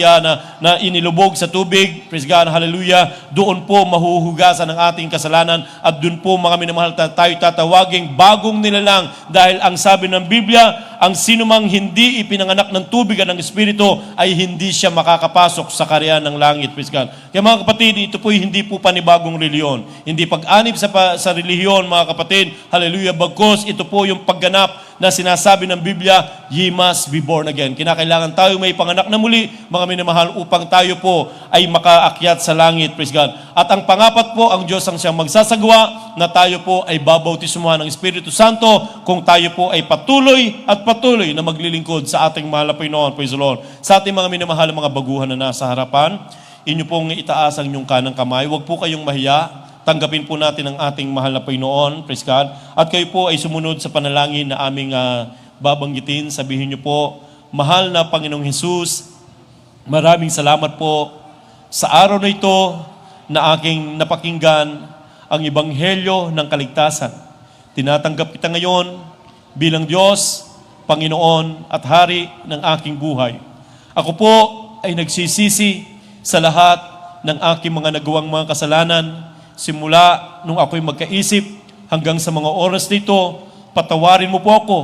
na inilubog sa tubig, praise God, hallelujah, doon po mahuhugasan ang ating kasalanan at doon po mga minamahal tayo tatawaging bagong nilalang, dahil ang sabi ng Biblia, ang sinumang hindi ipinanganak ng tubig at ng Espiritu ay hindi siya makakapasok sa karyan ng langit. Praise God. Kaya mga kapatid, ito po hindi po panibagong reliyon. Hindi pag-anib sa relihiyon, mga kapatid, hallelujah, bagkus ito po yung pagganap na sinasabi ng Biblia, ye must be born again. Kinakailangan tayo may panganak na muli, mga minamahal, upang tayo po ay makaakyat sa langit. Praise God. At ang pangapat po, ang Diyos ang siyang magsasagawa na tayo po ay babautismuhan ng Espiritu Santo kung tayo po ay patuloy na maglilingkod sa ating mahal na Panginoon. Praise the Lord. Sa ating mga minamahal mga baguhan na nasa harapan, inyo pong itaas ang inyong kanang kamay. Huwag po kayong mahiya. Tanggapin po natin ang ating mahal na Panginoon. Praise God. At kayo po ay sumunod sa panalangin na aming babanggitin. Sabihin niyo po, mahal na Panginoong Hesus, maraming salamat po sa araw na ito na aking napakinggan ang ebanghelyo ng kaligtasan. Tinatanggap kita ngayon bilang Diyos, Panginoon at Hari ng aking buhay. Ako po ay nagsisisi sa lahat ng aking mga nagawang mga kasalanan simula nung ako'y magkaisip hanggang sa mga oras dito. Patawarin mo po ako.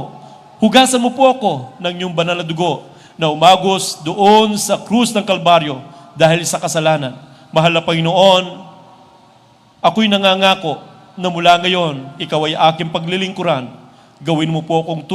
Hugasan mo po ako ng iyong banal na dugo na umagos doon sa krus ng Kalbaryo dahil sa kasalanan. Mahal na Panginoon, ako'y nangangako na mula ngayon, ikaw ay aking paglilingkuran. Gawin mo po akong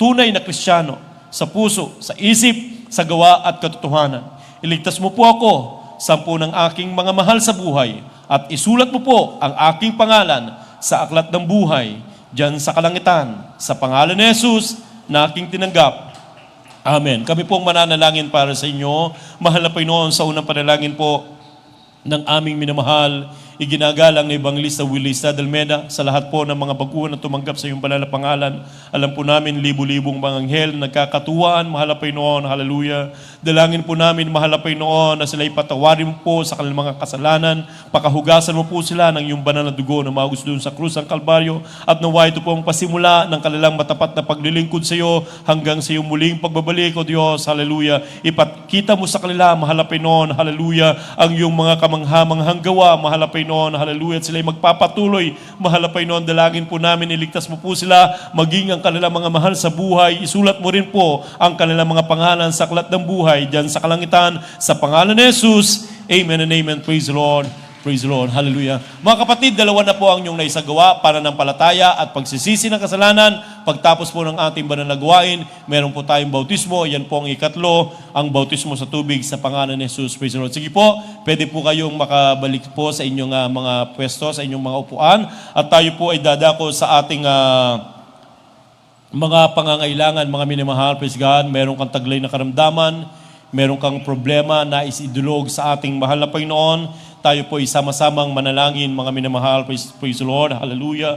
tunay na Kristiyano sa puso, sa isip, sa gawa at katotohanan. Iligtas mo po ako sa ng aking mga mahal sa buhay at isulat mo po ang aking pangalan sa aklat ng buhay diyan sa kalangitan. Sa pangalan ni Jesus na aking tinanggap. Amen. Kami pong mananalangin para sa inyo. Mahal na Panginoon, sa unang panalangin po ng aming minamahal, iginagalang na Evangelista Willie Stadalmeda, sa lahat po ng mga baguhan na tumanggap sa iyong banal na pangalan. Alam po namin, libu-libong mga anghel na nagkakatuwaan, mahal na Panginoon, hallelujah. Dalangin po namin, mahal na Panginoon, na sila'y patawarin mo po sa kanilang mga kasalanan, pakahugasan mo po sila ng iyong banal na dugo na magos doon sa krus ng Kalbaryo, at nawa ito po ang pasimula ng kanilang matapat na paglilingkod sa iyo hanggang sa iyong muling pagbabalik, O Diyos, hallelujah. Ipakita mo sa kanila, mahal na Panginoon, hallelujah, ang iyong mga kamanghamanghang gawa, mahal na Panginoon, hallelujah, at sila'y magpapatuloy. Mahal na Panginoon, dalangin po namin, iligtas mo po sila, maging ang kanilang mga mahal sa buhay. Isulat mo rin po ang kanilang mga pangalan sa aklat ng buhay, diyan sa kalangitan, sa pangalan ni Jesus. Amen and amen. Praise the Lord. Praise the Lord. Hallelujah. Mga kapatid, dalawa na po ang inyong naisagawa, pananampalataya at pagsisisi ng kasalanan. Pagtapos po ng ating banal na gawain, meron po tayong bautismo. Yan po ang ikatlo, ang bautismo sa tubig sa pangalan ni Jesus. Praise the Lord. Sige po, pwede po kayong makabalik po sa inyong mga pwesto, sa inyong mga upuan. At tayo po ay dadako sa ating mga pangangailangan, mga minamahal. Praise God. Meron kang taglay na karamdaman, meron kang problema na isidulog sa ating mahal na Panginoon. Tayo po isama-samang manalangin, mga minamahal. Praise the Lord. Hallelujah.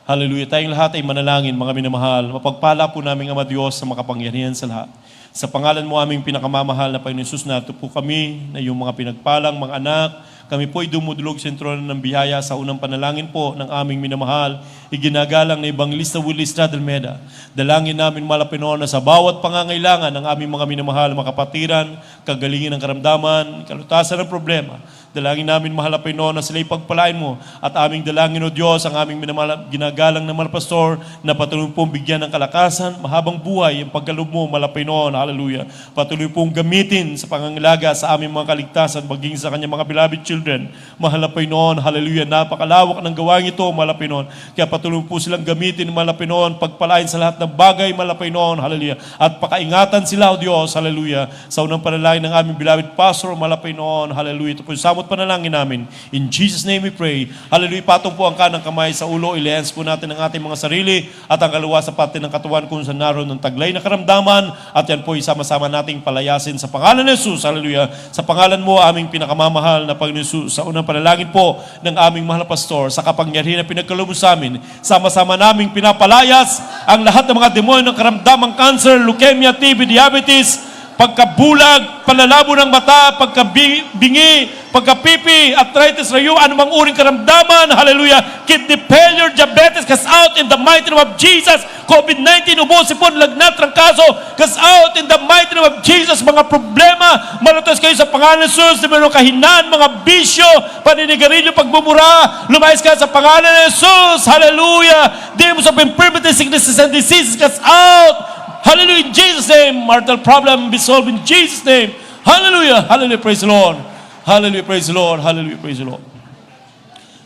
Hallelujah. Tayong lahat ay manalangin, mga minamahal. Mapagpala po namin, Ama Diyos, sa makapangyarihan sa lahat. Sa pangalan mo aming pinakamamahal na Panginoon Jesus, nato po kami na yung mga pinagpalang mga anak. Kami po ay dumudulog sa trono ng biyaya sa unang panalangin po ng aming minamahal. Iginagalang na Evangelista Willie Estrada Almeida. Dalangin namin malapinoon na sa bawat pangangailangan ng aming mga minamahal, mga kapatiran, kagalingin ng karamdaman, kalutasan ng problema. Dalangin namin, mahal na Panginoon, na sila'y pagpalain mo. At aming dalangin, O Diyos, ang aming ginagalang na malapastor, na patuloy pong bigyan ng kalakasan, mahabang buhay, ang pagkaloob mo, mahal na Panginoon. Hallelujah. Patuloy pong gamitin sa pangangilaga sa aming mga kaligtasan, maging sa kanyang mga beloved children. Mahal na Panginoon. Hallelujah. Napakalawak ng gawain ito, mahal na Panginoon. Kaya patuloy po silang gamitin, mahal na Panginoon, pagpalain sa lahat ng bagay, mahal na Panginoon. Hallelujah. At pakaingatan sila, O Diyos. Hallelujah. Sa unang panalangin ng aming beloved pastor, mahal na Panginoon. Hallelujah. Ito po yung samot panalangin namin. In Jesus' name we pray. Hallelujah. Patong po ang kanang kamay sa ulo. Ilehens po natin ang ating mga sarili at ang kaliwa sa pati ng katawan kung saan naroon ng taglay na karamdaman. At yan po isama-sama nating palayasin sa pangalan ni Jesus. Hallelujah. Sa pangalan mo, aming pinakamamahal na Panginoon Jesus. Sa unang panalangin po ng aming mahal na pastor, sa kapangyarihan na pinagkaloob sa amin, sama-sama naming pinapalayas ang lahat ng mga demonyo ng karamdamang cancer, leukemia, TB, diabetes, pagkabulag, panlalabo ng mata, pagkabingi, pagkapipi, arthritis, rayo, anumang uring karamdaman, hallelujah, kidney failure, diabetes, cast out in the mighty name of Jesus, COVID-19, ubo, sipon, lagnat, trangkaso, cast out in the mighty name of Jesus, mga problema, malutos kayo sa pangalan ni Jesus, di meron kahinaan, mga bisyo, paninigarilyo, pagbumura, lumayas ka sa pangalan ni Jesus, hallelujah, demons of infirmity, sicknesses and diseases, cast out. Hallelujah, in Jesus' name. Mortal problem be solved in Jesus' name. Hallelujah. Hallelujah, praise the Lord. Hallelujah, praise the Lord. Hallelujah, praise the Lord.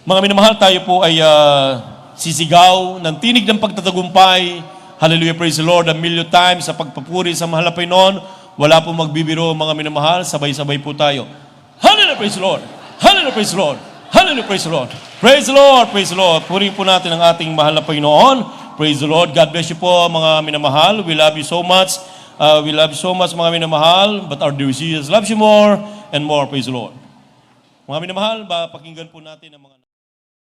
Mga minamahal, tayo po ay sisigaw ng tinig ng pagtatagumpay. Hallelujah, praise the Lord. A million times sa pagpapuri sa mahal na Panginoon. Wala po magbibiro, mga minamahal. Sabay-sabay po tayo. Hallelujah, praise the Lord. Hallelujah, praise the Lord. Hallelujah, praise the Lord. Praise the Lord, praise the Lord. Purihin po natin ang ating mahal na Panginoon. Praise the Lord. God bless you po, mga minamahal. We love you so much. We love you so much, mga minamahal. But our dear Jesus loves you more and more. Praise the Lord. Mga minamahal, pakinggan po natin ang mga